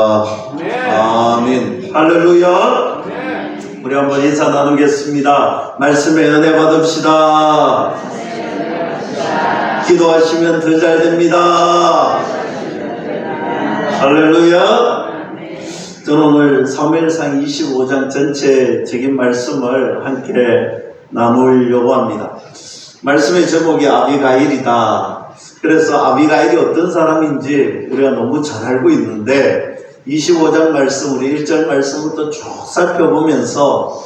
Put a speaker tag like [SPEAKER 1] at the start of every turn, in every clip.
[SPEAKER 1] 아멘. 할렐루야. 우리 한번 인사 나누겠습니다. 말씀의 은혜 받읍시다. 기도하시면 더 잘 됩니다. 할렐루야. 저는 오늘 사무엘상 25장 전체적인 말씀을 함께 나누려고 합니다. 말씀의 제목이 아비가일이다. 그래서 아비가일이 어떤 사람인지 우리가 너무 잘 알고 있는데 25장 말씀, 우리 1절 말씀부터 쭉 살펴보면서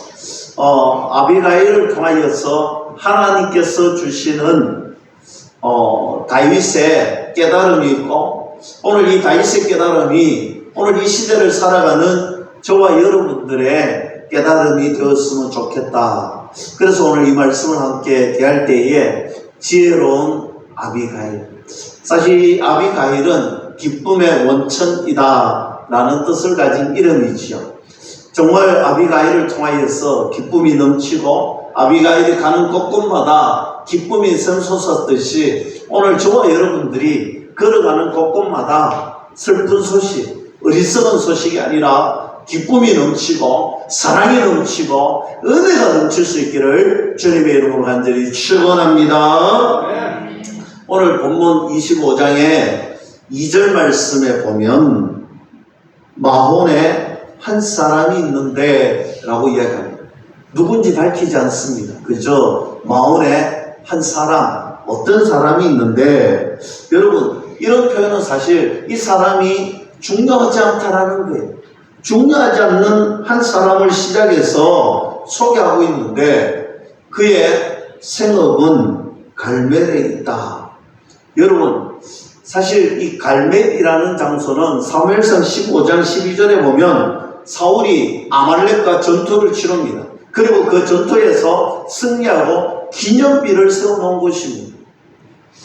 [SPEAKER 1] 아비가일을 통하여서 하나님께서 주시는 다윗의 깨달음이 있고, 오늘 이 다윗의 깨달음이 오늘 이 시대를 살아가는 저와 여러분들의 깨달음이 되었으면 좋겠다. 그래서 오늘 이 말씀을 함께 대할 때에 지혜로운 아비가일. 사실 이 아비가일은 기쁨의 원천이다 라는 뜻을 가진 이름이지요. 정말 아비가일을 통하여서 기쁨이 넘치고 아비가일이 가는 곳곳마다 기쁨이 샘솟았듯이 오늘 저와 여러분들이 걸어가는 곳곳마다 슬픈 소식, 어리석은 소식이 아니라 기쁨이 넘치고 사랑이 넘치고 은혜가 넘칠 수 있기를 주님의 이름으로 간절히 축원합니다. 오늘 본문 25장의 2절 말씀에 보면 마혼에 한 사람이 있는데 라고 이야기합니다. 누군지 밝히지 않습니다. 그저 마혼에 한 사람, 어떤 사람이 있는데, 여러분 이런 표현은 사실 이 사람이 중요하지 않다라는 거예요. 중요하지 않는 한 사람을 시작해서 소개하고 있는데 그의 생업은 갈멜에 있다. 여러분 사실 이 갈멜이라는 장소는 사무엘상 15장 12절에 보면 사울이 아말렉과 전투를 치릅니다. 그리고 그 전투에서 승리하고 기념비를 세워놓은 곳입니다.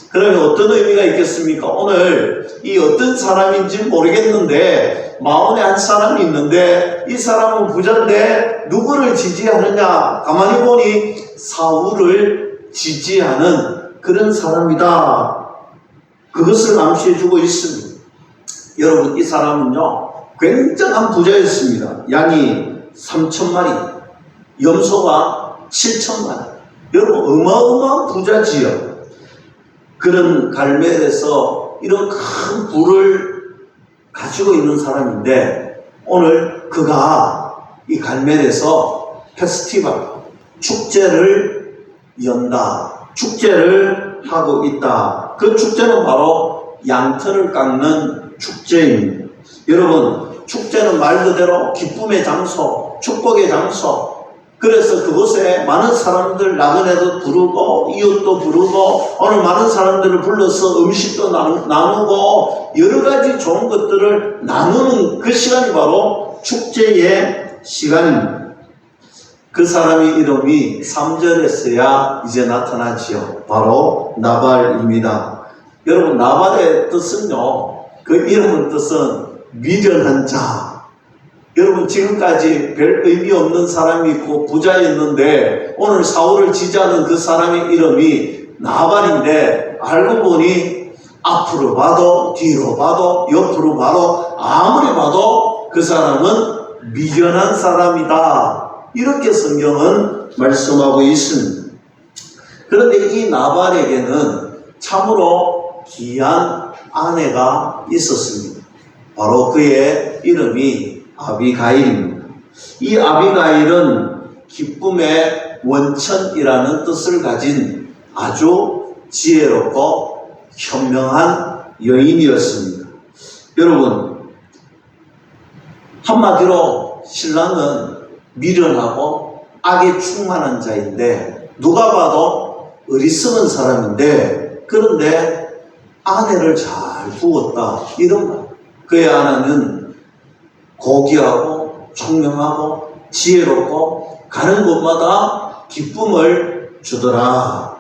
[SPEAKER 1] 그러면 어떤 의미가 있겠습니까? 오늘 이 어떤 사람인지 모르겠는데 마온에 한 사람이 있는데 이 사람은 부자인데 누구를 지지하느냐? 가만히 보니 사울을 지지하는 그런 사람이다. 그것을 암시해주고 있습니다. 여러분 이 사람은요 굉장한 부자였습니다. 양이 3,000마리, 염소가 7,000마리. 여러분 어마어마한 부자지요. 그런 갈멜에서 이런 큰 부를 가지고 있는 사람인데 오늘 그가 이 갈멜에서 페스티벌, 축제를 연다. 축제를 하고 있다. 그 축제는 바로 양털을 깎는 축제입니다. 여러분 축제는 말 그대로 기쁨의 장소, 축복의 장소. 그래서 그곳에 많은 사람들 나그네도 부르고 이웃도 부르고 오늘 많은 사람들을 불러서 음식도 나누고 여러 가지 좋은 것들을 나누는 그 시간이 바로 축제의 시간입니다. 그 사람의 이름이 3절에서야 이제 나타나지요. 바로 나발입니다. 여러분 나발의 뜻은요, 그 이름의 뜻은 미련한 자. 여러분 지금까지 별 의미 없는 사람이 있고 부자였는데 오늘 사울을 지지하는 그 사람의 이름이 나발인데 알고 보니 앞으로 봐도 뒤로 봐도 옆으로 봐도 아무리 봐도 그 사람은 미련한 사람이다. 이렇게 성경은 말씀하고 있습니다. 그런데 이 나발에게는 참으로 귀한 아내가 있었습니다. 바로 그의 이름이 아비가일입니다. 이 아비가일은 기쁨의 원천이라는 뜻을 가진 아주 지혜롭고 현명한 여인이었습니다. 여러분 한마디로 신랑은 미련하고 악에 충만한 자인데 누가 봐도 어리석은 사람인데 그런데 아내를 잘 두었다 이런 말. 그의 아내는 고귀하고 총명하고 지혜롭고 가는 곳마다 기쁨을 주더라.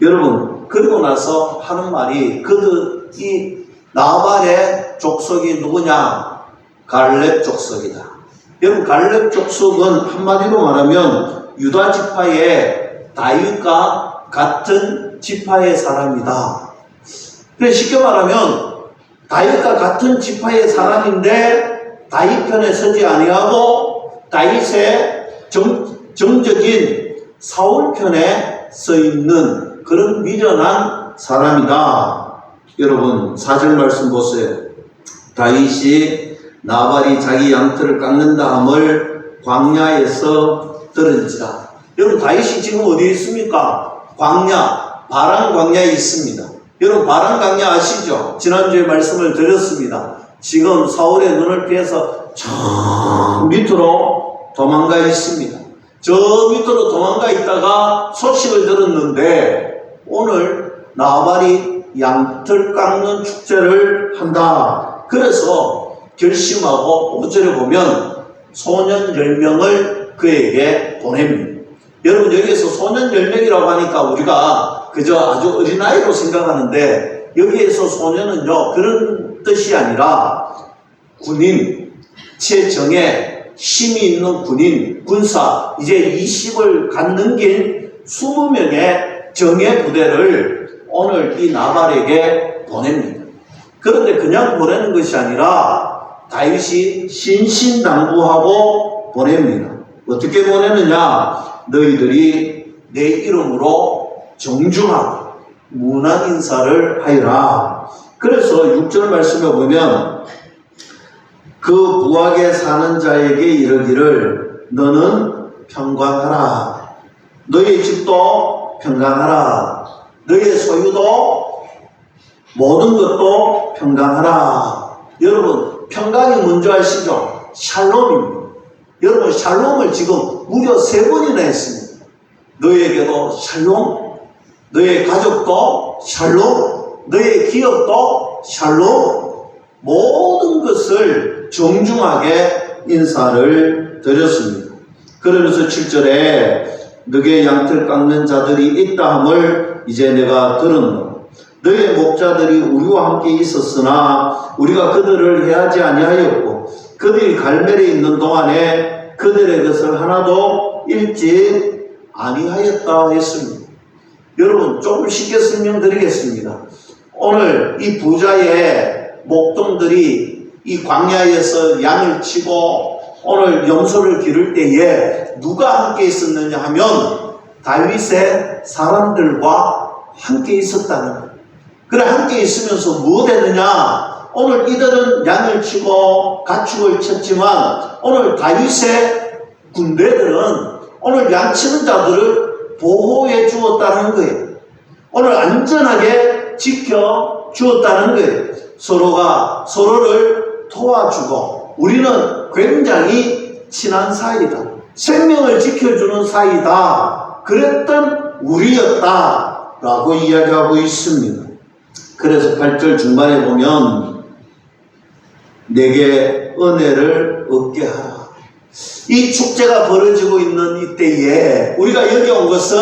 [SPEAKER 1] 여러분 그리고 나서 하는 말이 이 나발의 족속이 누구냐? 갈렙 족속이다. 여러분 갈렙 족속은 한마디로 말하면 유다 지파의 다윗과 같은 지파의 사람이다. 그래서 쉽게 말하면 다윗과 같은 지파의 사람인데 다윗 편에 서지 아니하고 다윗의 정적인 사울 편에 서 있는 그런 미련한 사람이다. 여러분 4절 말씀 보세요. 다윗이 나발이 자기 양털을 깎는다 함을 광야에서 들은지라. 여러분 다윗이 지금 어디에 있습니까? 광야, 바란 광야에 있습니다. 여러분 바란 광야 아시죠? 지난주에 말씀을 드렸습니다. 지금 사울의 눈을 피해서 저 밑으로 도망가 있습니다. 저 밑으로 도망가 있다가 소식을 들었는데 오늘 나발이 양털 깎는 축제를 한다. 그래서 결심하고 5절에 보면 소년 10명을 그에게 보냅니다. 여러분 여기에서 소년 10명이라고 하니까 우리가 그저 아주 어린아이로 생각하는데 여기에서 소년은요 그런 뜻이 아니라 군인, 최정예, 힘이 있는 군인, 군사 이제 20을 갓 넘긴 20명의 정예 부대를 오늘 이 나발에게 보냅니다. 그런데 그냥 보내는 것이 아니라 다윗이 신신당부하고 보냅니다. 어떻게 보내느냐? 너희들이 내 이름으로 정중하고 문안 인사를 하여라. 그래서 6절 말씀에 보면 그 부하게 사는 자에게 이르기를 너는 평강하라. 너의 집도 평강하라. 너의 소유도 모든 것도 평강하라. 여러분 평강이 뭔지 아시죠? 샬롬입니다. 여러분 샬롬을 지금 무려 3번이나 했습니다. 너에게도 샬롬, 너의 가족도 샬롬, 너의 기업도 샬롬, 모든 것을 정중하게 인사를 드렸습니다. 그러면서 7절에 너의 양털 깎는 자들이 있다 함을 이제 내가 들었노라. 너의 목자들이 우리와 함께 있었으나 우리가 그들을 해하지 아니하였고 그들이 갈멜에 있는 동안에 그들의 것을 하나도 읽지 아니하였다 했습니다. 여러분 조금 쉽게 설명드리겠습니다. 오늘 이 부자의 목동들이 이 광야에서 양을 치고 오늘 염소를 기를 때에 누가 함께 있었느냐 하면 다윗의 사람들과 함께 있었다는 거예요. 그래 함께 있으면서 무엇 했느냐? 오늘 이들은 양을 치고 가축을 쳤지만 오늘 다윗의 군대들은 오늘 양 치는 자들을 보호해 주었다는 거예요. 오늘 안전하게 지켜 주었다는 거예요. 서로가 서로를 도와주고 우리는 굉장히 친한 사이다. 생명을 지켜주는 사이다. 그랬던 우리였다라고 이야기하고 있습니다. 그래서 8절 중반에 보면 내게 은혜를 얻게 하라. 이 축제가 벌어지고 있는 이때에 우리가 여기 온 것은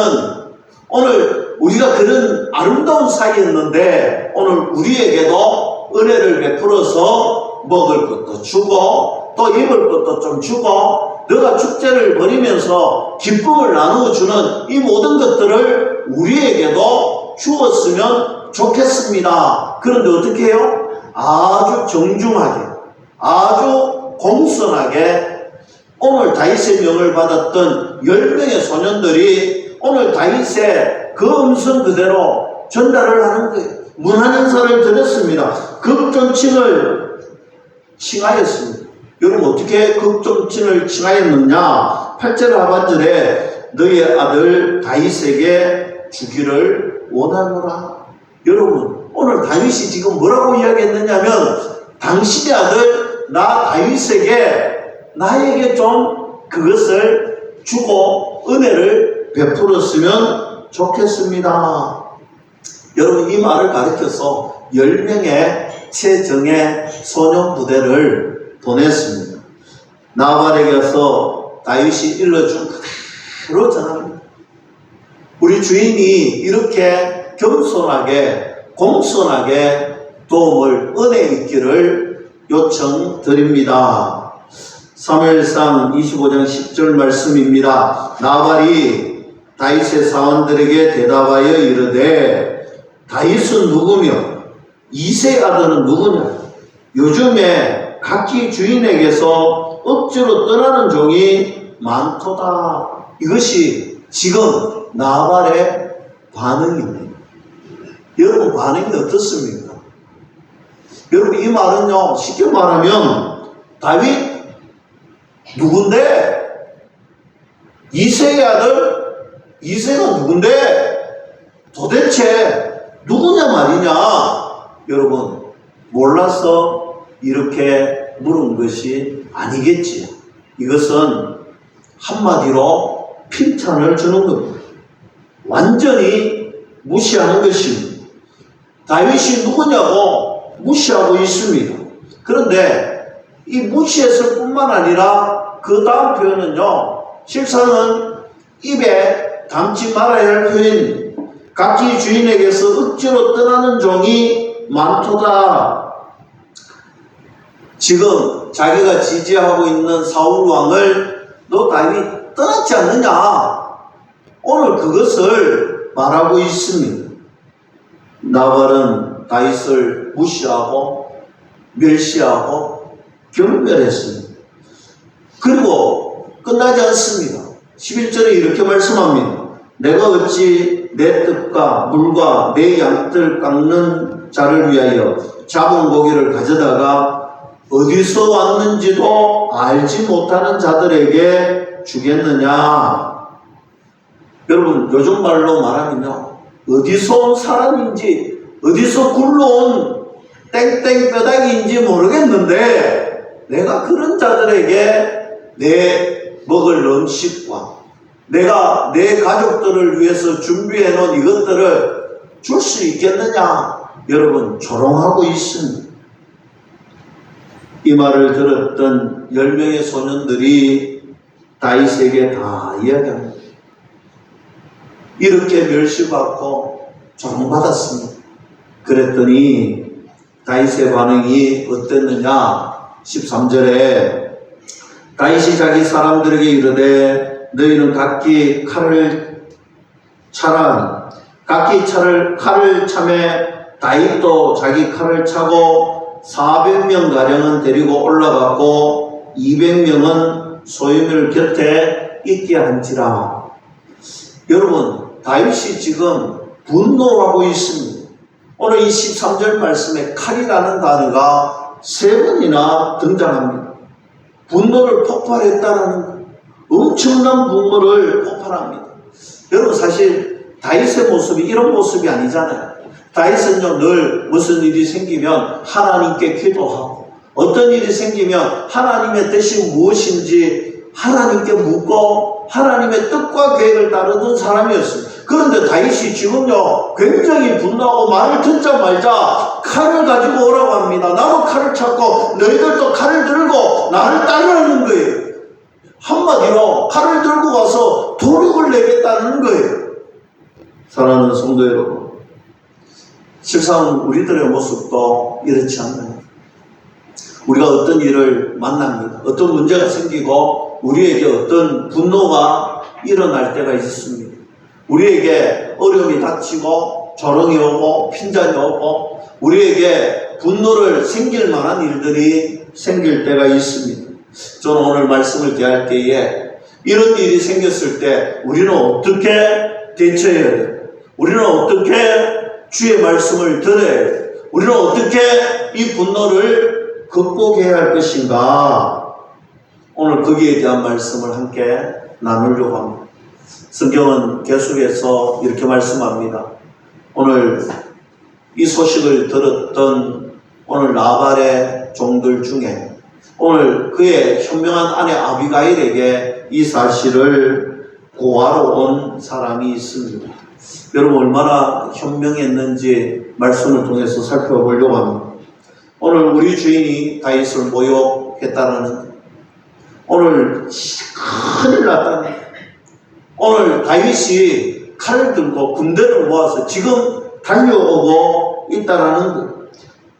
[SPEAKER 1] 오늘 우리가 그런 아름다운 사이였는데 오늘 우리에게도 은혜를 베풀어서 먹을 것도 주고 또 입을 것도 좀 주고 너가 축제를 벌이면서 기쁨을 나누어 주는 이 모든 것들을 우리에게도 주었으면 좋겠습니다. 그런데 어떻게 해요? 아주 정중하게 아주 공손하게 오늘 다윗의 명을 받았던 10명의 소년들이 오늘 다윗의 그 음성 그대로 전달을 하는 거예요. 문안 인사를 드렸습니다. 극존칭을 칭하였습니다. 여러분 어떻게 극존칭을 칭하였느냐? 8절 하반절에 너의 아들 다윗에게 주기를 원하노라. 여러분 오늘 다윗이 지금 뭐라고 이야기했느냐면 당신의 아들 나 다윗에게 나에게 좀 그것을 주고 은혜를 베풀었으면 좋겠습니다. 여러분 이 말을 가르쳐서 10명의 최정예 소년 부대를 보냈습니다. 나발에게서 다윗이 일러준 그대로 전합니다. 우리 주인이 이렇게 겸손하게 공손하게 도움을 은혜 있기를 요청드립니다. 사무엘상 25장 10절 말씀입니다. 나발이 다윗의 사원들에게 대답하여 이르되 다윗은 누구며 이새의 아들은 누구냐? 요즘에 각기 주인에게서 억지로 떠나는 종이 많도다. 이것이 지금 나발의 반응입니다. 여러분 반응이 어떻습니까? 여러분 이 말은요, 쉽게 말하면 다윗 누군데? 이새의 아들? 이새가 누군데? 도대체 누구냐 말이냐? 여러분 몰라서 이렇게 물은 것이 아니겠지요. 이것은 한마디로 핀찬을 주는 겁니다. 완전히 무시하는 것입니다. 다윗이 누구냐고 무시하고 있습니다. 그런데 이 무시했을 뿐만 아니라 그 다음 표현은요, 실상은 입에 담지 말아야 할 표현입니다. 각기 주인에게서 억지로 떠나는 종이 많도다. 지금 자기가 지지하고 있는 사울 왕을 너 다윗 떠났지 않느냐? 오늘 그것을 말하고 있습니다. 나발은 다윗을 무시하고 멸시하고 경멸했습니다. 그리고 끝나지 않습니다. 11절에 이렇게 말씀합니다. 내가 어찌 내 뜰과 물과 내 양뜰 깎는 자를 위하여 잡은 고기를 가져다가 어디서 왔는지도 알지 못하는 자들에게 주겠느냐. 여러분 요즘 말로 말하면요, 어디서 온 사람인지 어디서 굴러온 땡땡 뼈다귀인지 모르겠는데 내가 그런 자들에게 내 먹을 음식과 내가 내 가족들을 위해서 준비해 놓은 이것들을 줄 수 있겠느냐. 여러분 조롱하고 있습니다. 이 말을 들었던 10명의 소년들이 다윗에게 다 이야기합니다. 이렇게 멸시받고 조롱받았습니다. 그랬더니 다윗의 반응이 어땠느냐. 13절에 다윗이 자기 사람들에게 이르되 너희는 각기 칼을 차라. 각기 칼을 차매 다윗도 자기 칼을 차고 400명 가량은 데리고 올라갔고 200명은 소유물 곁에 있게 한지라. 여러분 다윗이 지금 분노하고 있습니다. 오늘 이 13절 말씀에 칼이라는 단어가 3번이나 등장합니다. 분노를 폭발했다는 것, 엄청난 분노를 폭발합니다. 여러분 사실 다윗의 모습이 이런 모습이 아니잖아요. 다윗은요 늘 무슨 일이 생기면 하나님께 기도하고 어떤 일이 생기면 하나님의 뜻이 무엇인지 하나님께 묻고 하나님의 뜻과 계획을 따르던 사람이었습니다. 그런데 다윗이 지금요 굉장히 분노하고 말을 듣자마자 칼을 가지고 오라고 합니다. 나도 칼을 찾고 너희들도 칼을 들고 나를 따르라는 거예요. 한마디로 칼을 들고 가서 도륙을 내겠다는 거예요. 사랑하는 성도 여러분, 실상 우리들의 모습도 이렇지 않나요? 우리가 어떤 일을 만납니다. 어떤 문제가 생기고 우리에게 어떤 분노가 일어날 때가 있습니다. 우리에게 어려움이 닥치고 조롱이 오고 핀잔이 오고 우리에게 분노를 생길 만한 일들이 생길 때가 있습니다. 저는 오늘 말씀을 대할 때에 이런 일이 생겼을 때 우리는 어떻게 대처해야 돼요? 우리는 어떻게 주의 말씀을 들어야 돼요? 우리는 어떻게 이 분노를 극복해야 할 것인가? 오늘 거기에 대한 말씀을 함께 나누려고 합니다. 성경은 계속해서 이렇게 말씀합니다. 오늘 이 소식을 들었던 오늘 나발의 종들 중에 오늘 그의 현명한 아내 아비가일에게 이 사실을 고하러 온 사람이 있습니다. 여러분 얼마나 현명했는지 말씀을 통해서 살펴보려고 합니다. 오늘 우리 주인이 다윗을 모욕했다라는, 오늘 큰일 났다는, 오늘 다윗이 칼을 들고 군대를 모아서 지금 달려오고 있다라는 것.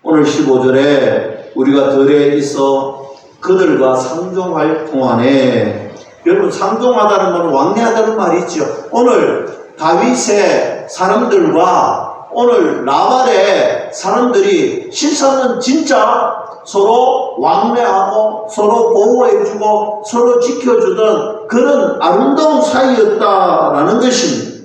[SPEAKER 1] 오늘 15절에 우리가 들에 있어 그들과 상종할 동안에, 여러분 상종하다는 말은 왕래하다는 말이죠. 오늘 다윗의 사람들과 오늘 나발의 사람들이 실상은 진짜 서로 왕래하고 서로 보호해주고 서로 지켜주던 그런 아름다운 사이였다라는 것입니다.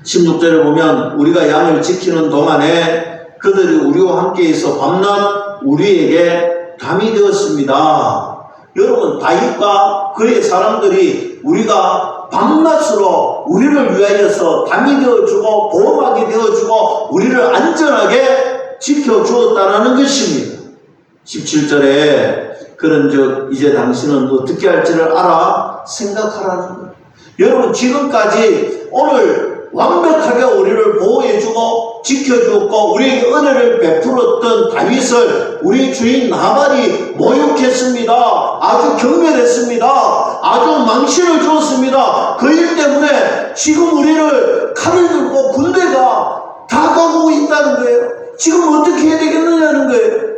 [SPEAKER 1] 16절에 보면 우리가 양을 지키는 동안에 그들이 우리와 함께해서 밤낮 우리에게 담이 되었습니다. 여러분, 다윗과 그의 사람들이 우리가 밤낮으로 우리를 위하여서 담이 되어주고 보호막이 되어주고 우리를 안전하게 지켜주었다는 것입니다. 17절에 그런즉 이제 당신은 어떻게 할지를 알아 생각하라는 거예요. 여러분, 지금까지 오늘 완벽하게 우리를 보호해주고 지켜주었고 우리에게 은혜를 베풀었던 다윗을 우리 주인 나발이 모욕했습니다. 아주 경멸했습니다. 아주 망신을 주었습니다. 그 일 때문에 지금 우리를 칼을 들고 군대가 다가오고 있다는 거예요. 지금 어떻게 해야 되겠느냐는 거예요.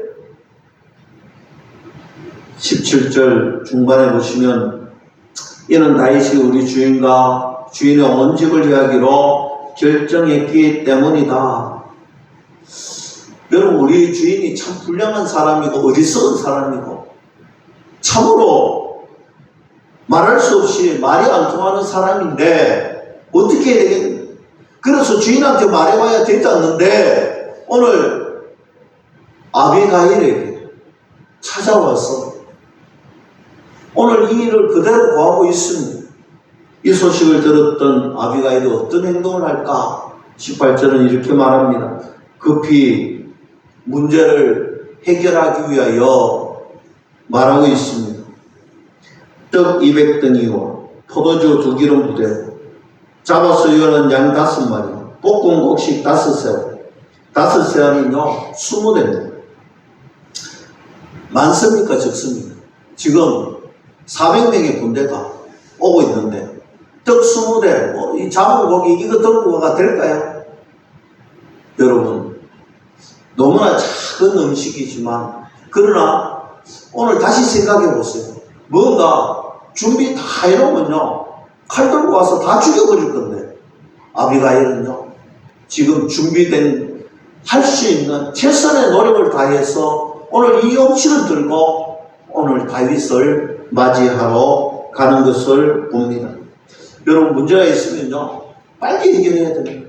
[SPEAKER 1] 17절 중반에 보시면 이는 다윗이 우리 주인과 주인의 언직을 이야기로 결정했기 때문이다. 여러분, 우리 주인이 참 훌륭한 사람이고 어리석은 사람이고 참으로 말할 수 없이 말이 안 통하는 사람인데 어떻게 해야 되겠냐. 그래서 주인한테 말해봐야 되지 않는데 오늘 아비가일에게 찾아와서 오늘 이 일을 그대로 고하고 있습니다. 이 소식을 들었던 아비가일이 어떤 행동을 할까? 18절은 이렇게 말합니다. 급히 문제를 해결하기 위하여 말하고 있습니다. 떡 200덩이와 포도주 2기름 부대, 잡아서 유하는 양 5마리, 볶은 곡식 5새, 5새하면요 20대입니다. 많습니까? 적습니까? 지금 400명의 군대가 오고 있는데 떡 20대, 이 잡은 고기 이거 들고 가가 될까요? 여러분, 너무나 작은 음식이지만 그러나 오늘 다시 생각해 보세요. 뭔가 준비 다 해놓으면요 칼 들고 와서 다 죽여버릴 건데 아비가일은요 지금 준비된 할 수 있는 최선의 노력을 다해서 오늘 이 음식을 들고 오늘 다윗을 맞이하러 가는 것을 봅니다. 여러분, 문제가 있으면요 빨리 해결해야 됩니다.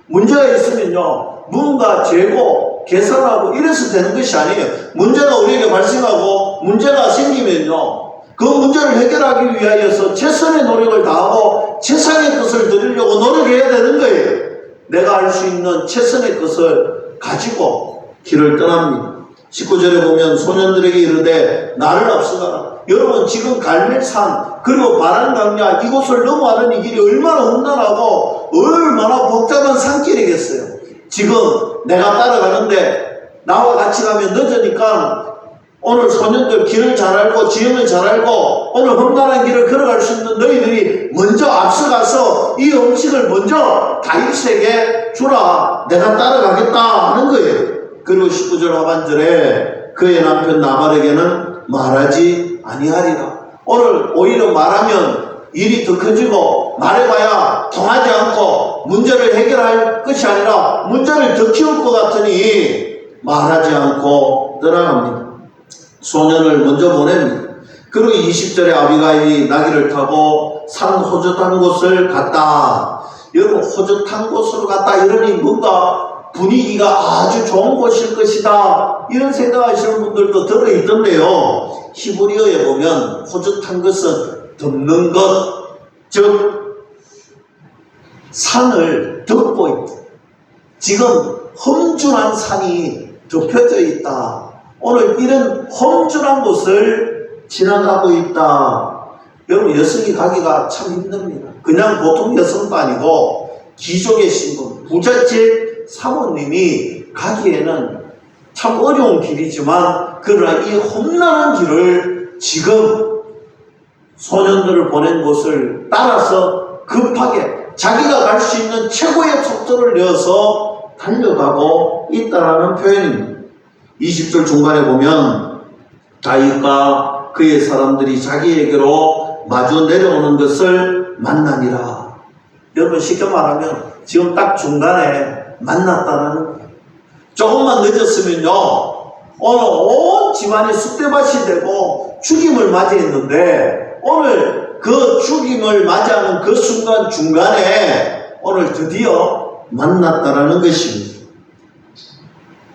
[SPEAKER 1] 문제가 있으면요 뭔가 재고 개선하고 이래서 되는 것이 아니에요. 문제가 우리에게 발생하고 문제가 생기면요 그 문제를 해결하기 위하여서 최선의 노력을 다하고 최상의 것을 드리려고 노력해야 되는 거예요. 내가 할 수 있는 최선의 것을 가지고 길을 떠납니다. 19절에 보면 소년들에게 이르되 나를 앞서가라. 여러분, 지금 갈멜산 그리고 바란강야 이곳을 넘어가는 이 길이 얼마나 험난하고 얼마나 복잡한 산길이겠어요. 지금 내가 따라가는데 나와 같이 가면 늦으니까 오늘 소년들 길을 잘 알고 지형을 잘 알고 오늘 험난한 길을 걸어갈 수 있는 너희들이 먼저 앞서가서 이 음식을 먼저 다윗에게 주라. 내가 따라가겠다 하는 거예요. 그리고 19절 하반절에 그의 남편 나발에게는 말하지 아니하리라. 오늘 오히려 말하면 일이 더 커지고 말해봐야 통하지 않고 문제를 해결할 것이 아니라 문제를 더 키울 것 같으니 말하지 않고 떠나갑니다. 소년을 먼저 보냅니다. 그리고 20절에 아비가일이 나귀를 타고 산 호젓한 곳을 갔다. 여러분, 호젓한 곳으로 갔다 이러니 뭔가 분위기가 아주 좋은 곳일 것이다 이런 생각하시는 분들도 들어있던데요. 히브리어에 보면 호젓한 것은 덮는 것, 즉 산을 덮고 있다. 지금 험준한 산이 덮여져 있다. 오늘 이런 험준한 곳을 지나가고 있다. 여러분, 여성이 가기가 참 힘듭니다. 그냥 보통 여성도 아니고 귀족의 신분, 부잣집 사모님이 가기에는 참 어려운 길이지만 그러나 이 험난한 길을 지금 소년들을 보낸 곳을 따라서 급하게 자기가 갈 수 있는 최고의 속도를 내어서 달려가고 있다라는 표현입니다. 20절 중반에 보면 다윗과 그의 사람들이 자기에게로 마주 내려오는 것을 만나니라. 여러분, 쉽게 말하면 지금 딱 중간에 만났다는 거예요. 조금만 늦었으면요 오늘 온 집안이 쑥대밭이 되고 죽임을 맞이했는데 오늘 그 죽임을 맞이하는 그 순간 중간에 오늘 드디어 만났다라는 것입니다.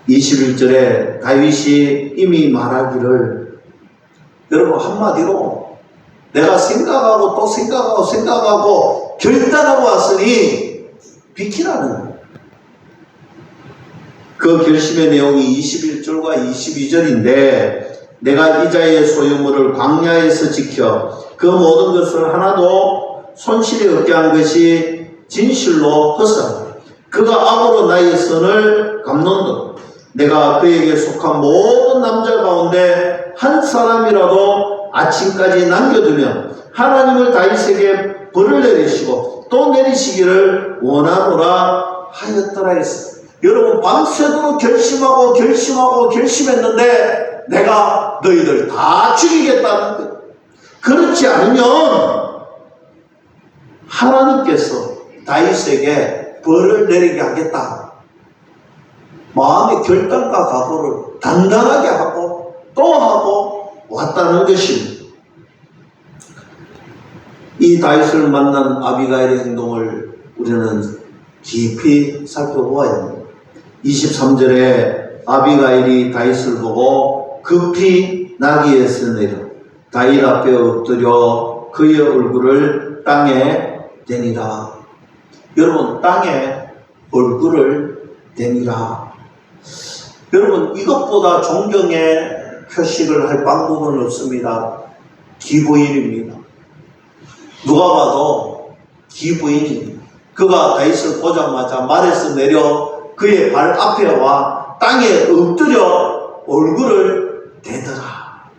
[SPEAKER 1] 21절에 다윗이 이미 말하기를, 여러분 한마디로 내가 생각하고 또 생각하고 결단하고 왔으니 비키라는 거예요. 그 결심의 내용이 21절과 22절인데 내가 이자의 소유물을 광야에서 지켜 그 모든 것을 하나도 손실이 없게 한 것이 진실로 헛사라. 그가 악으로 나의 선을 갚는다. 내가 그에게 속한 모든 남자 가운데 한 사람이라도 아침까지 남겨두면 하나님을 다윗에게 벌을 내리시고 또 내리시기를 원하노라 하였더라 했어. 여러분 밤새도록 결심했는데 내가 너희들 다 죽이겠다는 거예요. 그렇지 않으면 하나님께서 다윗에게 벌을 내리게 하겠다. 마음의 결단과 각오를 단단하게 하고 또 하고 왔다는 것입니다. 이 다윗을 만난 아비가일의 행동을 우리는 깊이 살펴보아야 합니다. 23절에 아비가일이 다윗을 보고 급히 나귀에서 내려 다윗 앞에 엎드려 그의 얼굴을 땅에 대니라. 여러분 땅에 얼굴을 대니라. 여러분 이것보다 존경의 표식을 할 방법은 없습니다. 기부인입니다. 누가 봐도 기부인입니다. 그가 다윗을 보자마자 말에서 내려 그의 발 앞에 와 땅에 엎드려 얼굴을 대더라.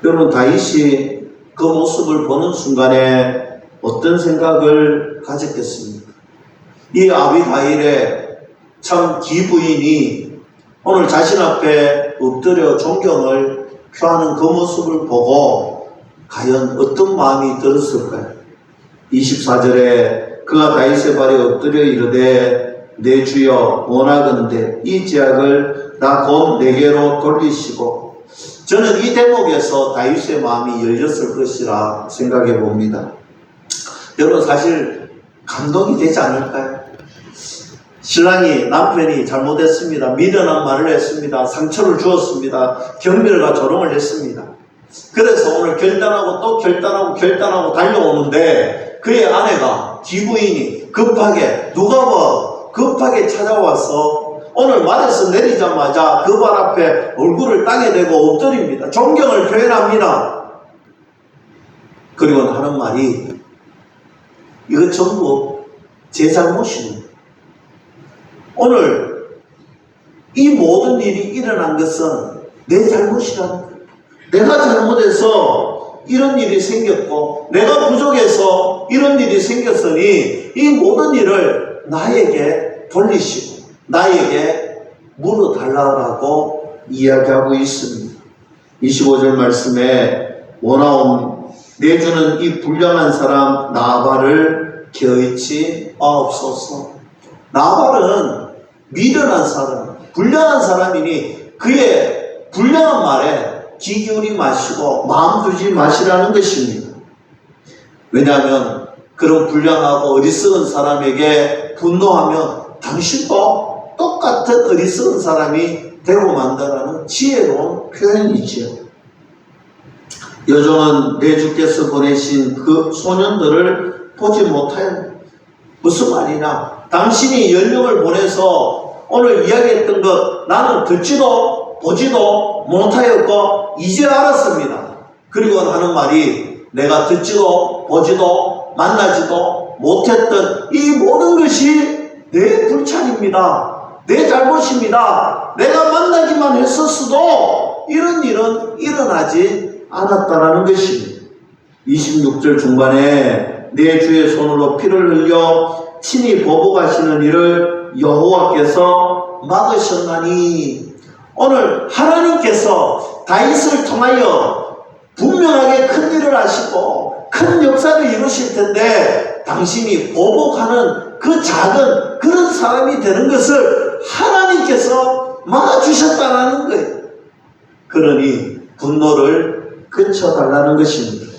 [SPEAKER 1] 여러분 다윗이 그 모습을 보는 순간에 어떤 생각을 가졌겠습니까? 이 아비가일의 참 기부인이 오늘 자신 앞에 엎드려 존경을 표하는 그 모습을 보고 과연 어떤 마음이 들었을까요? 24절에 그가 다윗의 발에 엎드려 이르되 내 주여 원하건대 이 제약을 나 곧 내게로 돌리시고. 저는 이 대목에서 다윗의 마음이 열렸을 것이라 생각해 봅니다. 여러분 사실 감동이 되지 않을까요? 신랑이 남편이 잘못했습니다. 미련한 말을 했습니다. 상처를 주었습니다. 경멸과 조롱을 했습니다. 그래서 오늘 결단하고 또 결단하고 달려오는데 그의 아내가 기부인이 급하게 급하게 찾아와서 오늘 말에서 내리자마자 그 발 앞에 얼굴을 땅에 대고 엎드립니다. 존경을 표현합니다. 그리고 하는 말이 이거 전부 제 잘못입니다. 오늘 이 모든 일이 일어난 것은 내 잘못이라는 거예요. 내가 잘못해서 이런 일이 생겼고 내가 부족해서 이런 일이 생겼으니 이 모든 일을 나에게 돌리시고 나에게 물어달라고 이야기하고 있습니다. 25절 말씀에 원하옵 내주는 이 불량한 사람 나발을 개의치 마옵소서. 나발은 미련한 사람, 불량한 사람이니 그의 불량한 말에 귀 기울이 마시고 마음 두지 마시라는 것입니다. 왜냐하면 그런 불량하고 어리석은 사람에게 분노하면 당신도 똑같은 어리석은 사람이 되고 만다라는 지혜로운 표현이지요. 여종은 내 주께서 보내신 그 소년들을 보지 못하여. 무슨 말이냐? 당신이 연령을 보내서 오늘 이야기했던 것 나는 듣지도 보지도 못하였고 이제 알았습니다. 그리고 하는 말이 내가 듣지도 보지도 만나지도 못했던 이 모든 것이 내 불찰입니다. 내 잘못입니다. 내가 만나기만 했었어도 이런 일은 일어나지 않았다라는 것입니다. 26절 중반에 내 주의 손으로 피를 흘려 친히 보복하시는 일을 여호와께서 막으셨나니. 오늘 하나님께서 다윗을 통하여 분명하게 큰 일을 하시고 큰 역사를 이루실 텐데 당신이 보복하는 그 작은 그런 사람이 되는 것을 하나님께서 막아주셨다라는 거예요. 그러니 분노를 그쳐달라는 것입니다.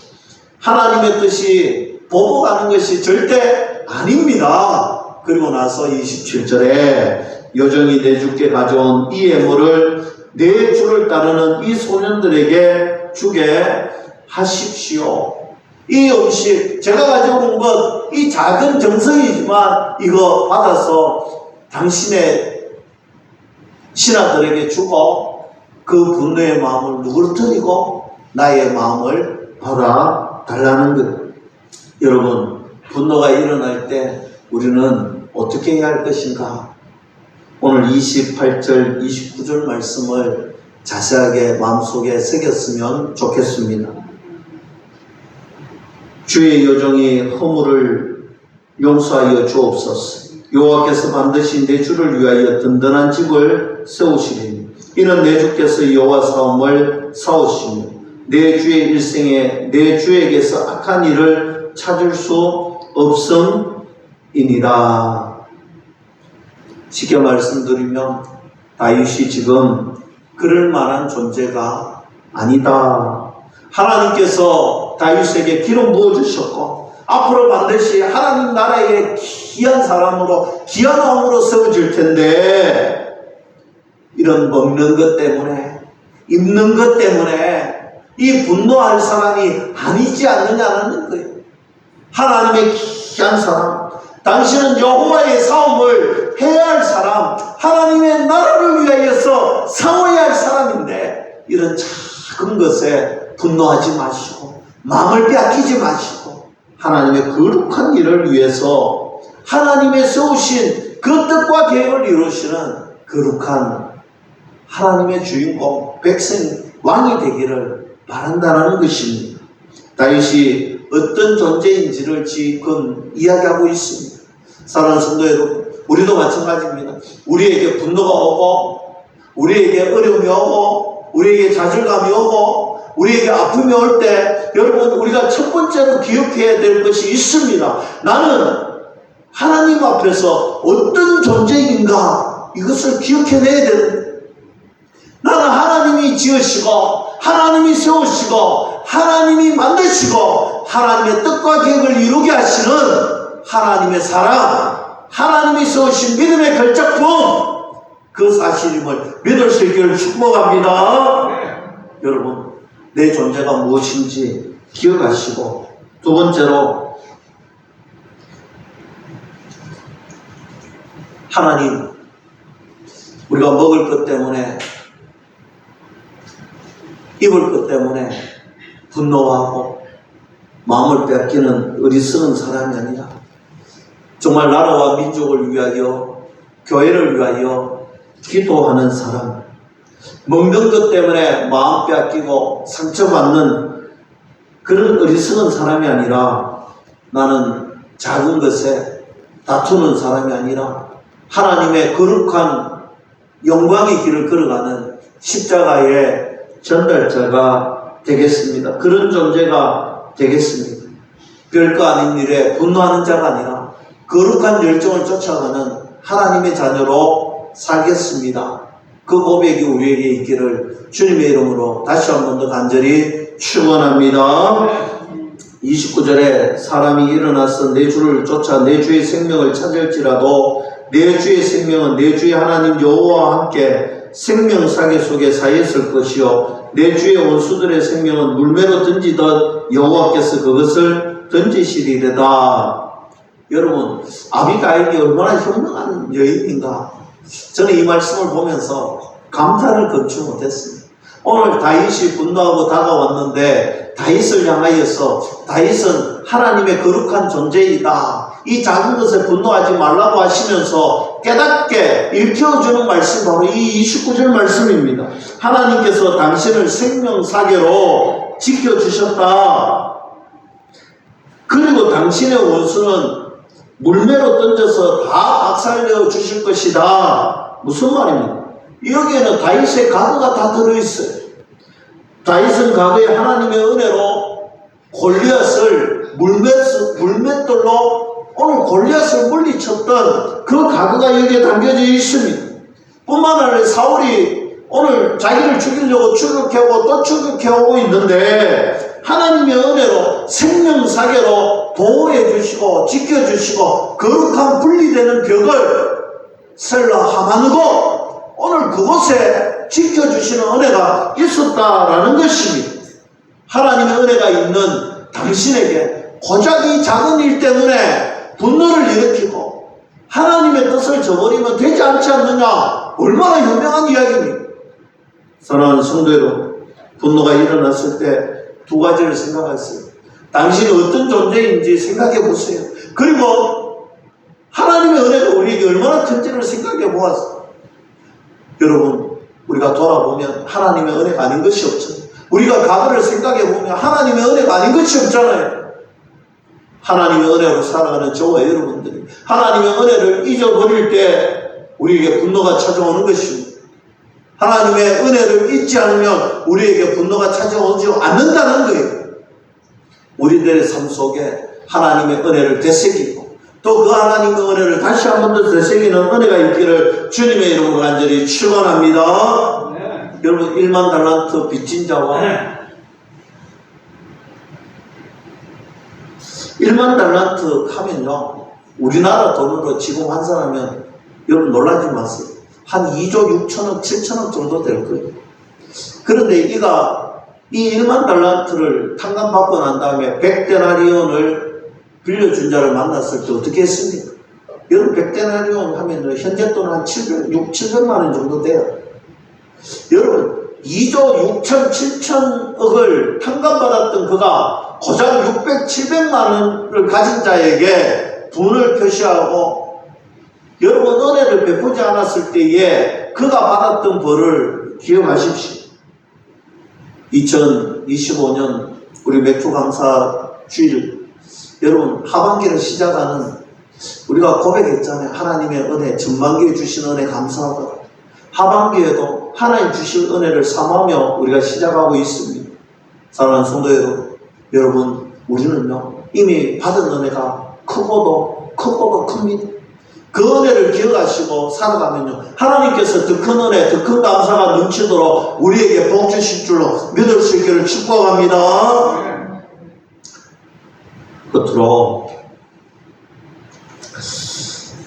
[SPEAKER 1] 하나님의 뜻이 보복하는 것이 절대 아닙니다. 그리고 나서 27절에 여정이 내 주께 가져온 이 예물을 내 주를 따르는 이 소년들에게 주게 하십시오. 이 음식 제가 가져온 것, 이 작은 정성이지만 이거 받아서 당신의 신하들에게 주고 그 분노의 마음을 누그러뜨리고 나의 마음을 받아 달라는 것. 여러분, 분노가 일어날 때 우리는 어떻게 해야 할 것인가? 오늘 28절, 29절 말씀을 자세하게 마음속에 새겼으면 좋겠습니다. 주의 여정이 허물을 용서하여 주옵소서. 여호와께서 반드시 내 주를 위하여 든든한 집을 세우시리니 이는 내 주께서 여호와 사움을 사오시며 내 주의 일생에 내 주에게서 악한 일을 찾을 수 없음이니라. 쉽게 말씀드리면 다윗이 지금 그럴 만한 존재가 아니다. 하나님께서 다윗에게 기름 부어주셨고 앞으로 반드시 하나님 나라의 귀한 사람으로 귀한 왕으로 세워질 텐데 이런 먹는 것 때문에 입는 것 때문에 이 분노할 사람이 아니지 않느냐는 거예요. 하나님의 귀한 사람, 당신은 여호와의 사움을 해야 할 사람, 하나님의 나라를 위하여서 싸워야 할 사람인데 이런 작은 것에 분노하지 마시고 마음을 빼앗기지 마시고 하나님의 거룩한 일을 위해서 하나님의 세우신 그 뜻과 계획을 이루시는 거룩한 하나님의 주인공, 백성, 왕이 되기를 바란다는 것입니다. 다윗이 어떤 존재인지를 지금 이야기하고 있습니다. 사랑하는 성도 여러분, 우리도 마찬가지입니다. 우리에게 분노가 오고 우리에게 어려움이 오고 우리에게 좌절감이 오고 우리에게 아픔이 올 때 여러분 우리가 첫 번째로 기억해야 될 것이 있습니다. 나는 하나님 앞에서 어떤 존재인가 이것을 기억해내야 됩니다. 나는 하나님이 지으시고 하나님이 세우시고 하나님이 만드시고 하나님의 뜻과 계획을 이루게 하시는 하나님의 사랑, 하나님이 세우신 믿음의 결정품, 그 사실임을 믿을 수 있기를 축복합니다. 여러분, 내 존재가 무엇인지 기억하시고, 두 번째로 하나님, 우리가 먹을 것 때문에 입을 것 때문에 분노하고 마음을 뺏기는 어리석은 사람이 아니라 정말 나라와 민족을 위하여 교회를 위하여 기도하는 사람, 먹는 것 때문에 마음 뺏기고 상처받는 그런 어리석은 사람이 아니라 나는 작은 것에 다투는 사람이 아니라 하나님의 거룩한 영광의 길을 걸어가는 십자가의 전달자가 되겠습니다. 그런 존재가 되겠습니다. 별거 아닌 일에 분노하는 자가 아니라 거룩한 열정을 쫓아가는 하나님의 자녀로 살겠습니다. 그 고백이 우리에게 있기를 주님의 이름으로 다시 한 번 더 간절히 축원합니다. 29절에 사람이 일어나서 내 주를 쫓아 내 주의 생명을 찾을지라도 내 주의 생명은 내 주의 하나님 여호와와 함께 생명사계 속에 사였을 것이요 내 주의 원수들의 생명은 물매로 던지듯 여호와께서 그것을 던지시리로다. 여러분, 아비가일이 얼마나 현명한 여인인가. 저는 이 말씀을 보면서 감탄을 금치 못했습니다. 오늘 다윗이 분노하고 다가왔는데 다윗을 향하여서 다윗은 하나님의 거룩한 존재이다. 이 작은 것에 분노하지 말라고 하시면서 깨닫게 일깨워주는 말씀이 바로 이 29절 말씀입니다. 하나님께서 당신을 생명사계로 지켜주셨다. 그리고 당신의 원수는 물매로 던져서 다 박살내어 주실 것이다. 무슨 말입니까? 여기에는 다윗의 과거가 다 들어있어요. 다윗은 과거에 하나님의 은혜로 골리앗을 물맷돌로 오늘 골리앗을 물리쳤던 그 과거가 여기에 담겨져 있습니다. 뿐만 아니라 사울이 오늘 자기를 죽이려고 추격해오고 또 추격해오고 있는데 하나님의 은혜로 생명사계로 보호해 주시고 지켜주시고 거룩한 분리되는 벽을 셀라 하마누고 오늘 그곳에 지켜주시는 은혜가 있었다라는 것입니다. 하나님의 은혜가 있는 당신에게 고작 이 작은 일 때문에 분노를 일으키고 하나님의 뜻을 저버리면 되지 않지 않느냐, 얼마나 현명한 이야기입니까? 사랑하는 성도 여러분, 분노가 일어났을 때 두 가지를 생각하세요. 당신이 어떤 존재인지 생각해 보세요. 그리고 하나님의 은혜가 우리에게 얼마나 큰지를 생각해 보았어요. 여러분, 우리가 돌아보면 하나님의 은혜가 아닌 것이 없죠. 우리가 과거를 생각해 보면 하나님의 은혜가 아닌 것이 없잖아요. 하나님의 은혜로 살아가는 저와 여러분들이 하나님의 은혜를 잊어버릴 때 우리에게 분노가 찾아오는 것입니다. 하나님의 은혜를 잊지 않으면 우리에게 분노가 찾아오지 않는다는 거예요. 우리들의 삶 속에 하나님의 은혜를 되새기고 또 그 하나님의 은혜를 다시 한 번 더 되새기는 은혜가 있기를 주님의 이름으로 간절히 축원합니다. 네. 여러분, 1만 달란트 빚진 자와 1만 달란트 하면요, 우리나라 돈으로 지금 환산하면 여러분 놀라지 마세요. 한 2조 6천억, 7천억 정도 될 거예요. 그런데 이 1만 달란트를 탕감받고 난 다음에 100데나리온을 빌려준 자를 만났을 때 어떻게 했습니까? 여러분, 100데나리온 하면 현재 돈 한 700만 원 정도 돼요. 여러분, 2조 6천, 7천억을 탕감받았던 그가 고작 600, 700만 원을 가진 자에게 분을 표시하고 여러분, 은혜를 베푸지 않았을 때에 그가 받았던 벌을 기억하십시오. 2025년 우리 맥주 강사 주일, 여러분, 하반기를 시작하는 우리가 고백했잖아요. 하나님의 은혜, 전반기에 주신 은혜 감사하다. 하반기에도 하나님 주실 은혜를 사모하며 우리가 시작하고 있습니다. 사랑하는 성도 여러분, 우리는요, 이미 받은 은혜가 크고도 큽니다. 그 은혜를 기억하시고 살아가면요, 하나님께서 더 큰 은혜, 더 큰 감사가 넘치도록 우리에게 복 주실 줄로 믿을 수 있기를 축복합니다. 끝으로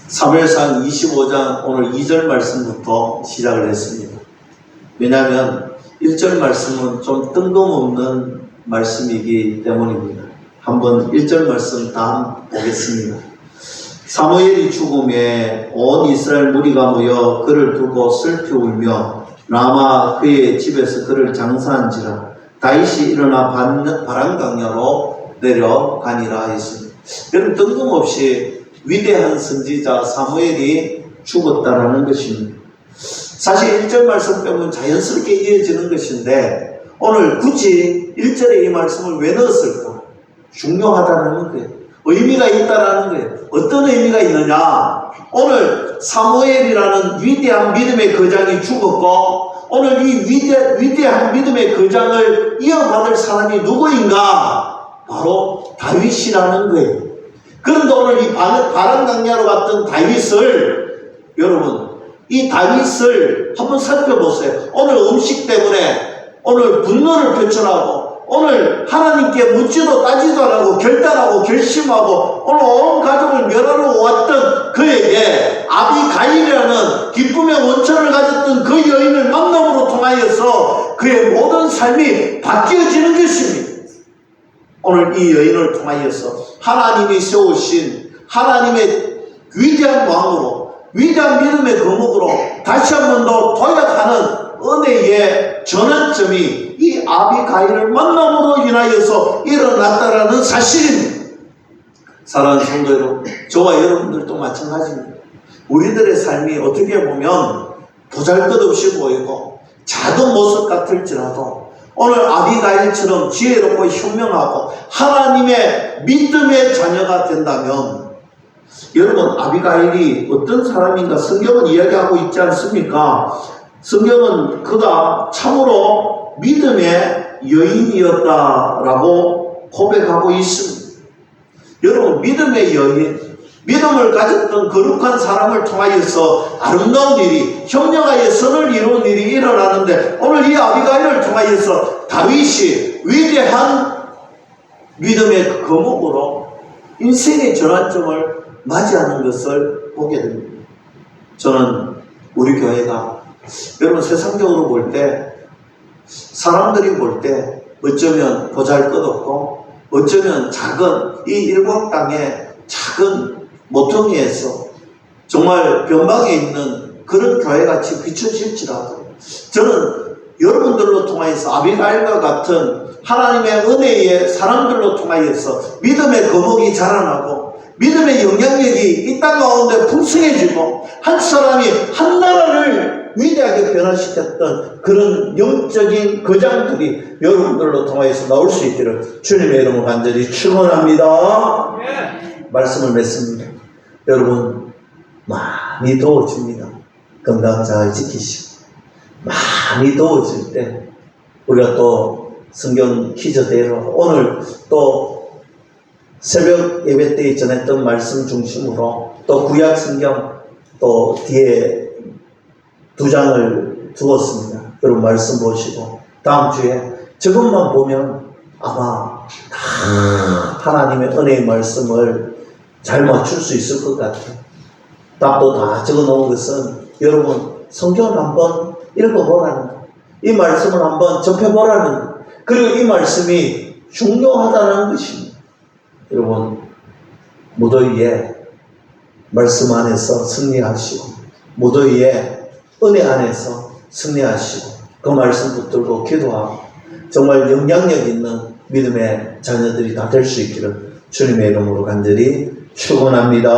[SPEAKER 1] 사무엘상 25장 오늘 2절 말씀부터 시작을 했습니다. 왜냐하면 1절 말씀은 좀 뜬금없는 말씀이기 때문입니다. 한번 1절 말씀 다 보겠습니다. 사무엘이 죽음에 온 이스라엘 무리가 모여 그를 두고 슬피 울며 라마 그의 집에서 그를 장사한지라 다윗이 일어나 바람강야로 내려가니라 했습니다. 여러분, 뜬금없이 위대한 선지자 사무엘이 죽었다라는 것입니다. 사실 1절 말씀 빼면 자연스럽게 이어지는 것인데 오늘 굳이 1절에 이 말씀을 왜 넣었을까? 중요하다는 거예요. 의미가 있다라는 거예요. 어떤 의미가 있느냐? 오늘 사무엘이라는 위대한 믿음의 거장이 죽었고 오늘 이 위대한 믿음의 거장을 이어받을 사람이 누구인가? 바로 다윗이라는 거예요. 그런데 오늘 이 바람강야로 갔던 다윗을, 여러분, 이 다윗을 한번 살펴보세요. 오늘 음식 때문에 오늘 분노를 표출하고 오늘 하나님께 묻지도 따지도 안 하고 결단하고 결심하고 오늘 온 가족을 멸하러 왔던 그에게 아비가일이라는 기쁨의 원천을 가졌던 그 여인을 만남으로 통하여서 그의 모든 삶이 바뀌어지는 것입니다. 오늘 이 여인을 통하여서 하나님이 세우신 하나님의 위대한 왕으로 위대한 믿음의 거목으로 다시 한 번 더 도약하는 은혜의 전환점이 이 아비가일을 만남으로 인하여서 일어났다라는 사실입니다. 사랑하는 성도 여러분, 저와 여러분들도 마찬가지입니다. 우리들의 삶이 어떻게 보면 보잘것없이 보이고 작은 모습 같을지라도 오늘 아비가일처럼 지혜롭고 현명하고 하나님의 믿음의 자녀가 된다면, 여러분, 아비가일이 어떤 사람인가 성경은 이야기하고 있지 않습니까? 성경은 그가 참으로 믿음의 여인이었다라고 고백하고 있습니다. 여러분, 믿음의 여인, 믿음을 가졌던 거룩한 사람을 통하여서 아름다운 일이, 협력하여 선을 이루는 일이 일어나는데, 오늘 이 아비가일을 통하여서 다윗이 위대한 믿음의 거목으로 인생의 전환점을 맞이하는 것을 보게 됩니다. 저는 우리 교회가, 여러분 세상적으로 볼 때, 사람들이 볼 때 어쩌면 보잘것없고 어쩌면 작은 이 일광땅의 작은 모퉁이에서 정말 변방에 있는 그런 교회같이 비춰질지라도, 저는 여러분들로 통하여서 아비가일과 같은 하나님의 은혜의 사람들로 통하여서 믿음의 거목이 자라나고 믿음의 영향력이 이 땅 가운데 풍성해지고 한 사람이 한 나라를 위대하게 변화시켰던 그런 영적인 거장들이 여러분들로 통하여서 나올 수 있기를 주님의 이름으로 간절히 축원합니다. 말씀을 맺습니다. 여러분, 많이 더워집니다. 건강 잘 지키시고, 많이 더워질 때 우리가 또 성경 퀴즈대로 오늘 또 새벽 예배 때 전했던 말씀 중심으로 또 구약 성경 또 뒤에 2장을 두었습니다. 여러분 말씀 보시고 다음 주에 저것만 보면 아마 다 하나님의 은혜의 말씀을 잘 맞출 수 있을 것 같아요. 답도 다 적어 놓은 것은 여러분 성경을 한번 읽어보라는 것, 이 말씀을 한번 접해보라는 것, 그리고 이 말씀이 중요하다는 것입니다. 여러분, 무더위에 말씀 안에서 승리하시고 무더위에 은혜 안에서 승리하시고 그 말씀 붙들고 기도하고 정말 영향력 있는 믿음의 자녀들이 다 될 수 있기를 주님의 이름으로 간절히 축원합니다.